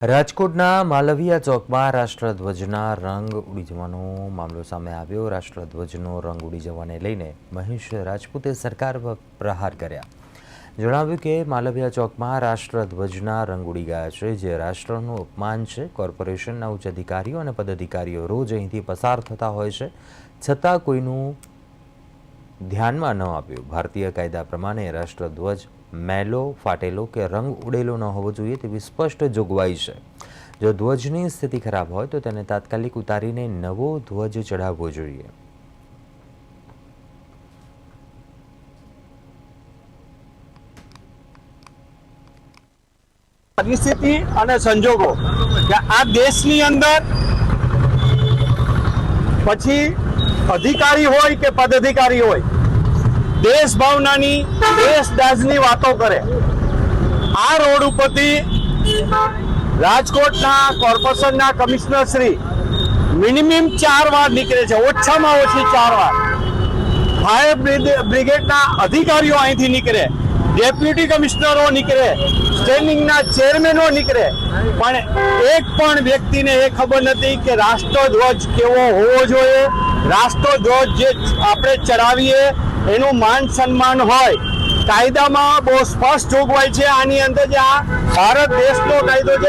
રાજકોટના માલવીયા ચોકમાં રાષ્ટ્રધ્વજના રંગ ઉડી જવાનો મામલો સામે આવ્યો। રાષ્ટ્રધ્વજનો રંગ ઉડી જવાને લઈને મહેશ રાજપૂતે સરકાર પર પ્રહાર કર્યા। જણાવ્યું કે માલવીયા ચોકમાં રાષ્ટ્રધ્વજના રંગ ઉડી ગયા છે, જે રાષ્ટ્રનું અપમાન છે। કોર્પોરેશનના ઉચ્ચ અધિકારીઓ અને પદાધિકારીઓ રોજ અહીંથી પસાર થતા હોય છે, છતાં કોઈનું ધ્યાનમાં ન આવ્યું। ભારતીય કાયદા પ્રમાણે રાષ્ટ્રધ્વજ મેલો, ફાટેલો કે રંગ ઉડેલો ન હોવો જોઈએ તેવી સ્પષ્ટ જોગવાઈ છે। જો ધ્વજની સ્થિતિ ખરાબ હોય તો તેને તાત્કાલિક ઉતારીને નવો ધ્વજ ચઢાવવો જોઈએ। પરિસ્થિતિ અને સંજોગો કે આ દેશની અંદર પછી અધિકારી હોય કે પદાધિકારી હોય, દેશ ભાવનાની દેશદાઝની વાતો કરે। આ રોડ ઉપરથી રાજકોટના કોર્પોરેશનના કમિશનર શ્રી મિનિમમ 4 વાર નીકળે છે, ઓછામાં ઓછી 4 વાર। ફાયર બ્રિગેડના અધિકારીઓ અહીંથી નીકળે, ડેપ્યુટી કમિશનરો નીકળે, સ્ટેન્ડિંગના ચેરમેનો નીકળે, પણ એક પણ વ્યક્તિને એ ખબર નથી કે રાષ્ટ્રધ્વજ કેવો હોવો જોઈએ। રાષ્ટ્રધ્વજ જે આપણે ચડાવીએ એનું માન સન્માન હોય। કાયદામાં બહુ સ્પષ્ટ જોગવાઈ છે। આની અંદર જે આ ભારત દેશનો કાયદો છે,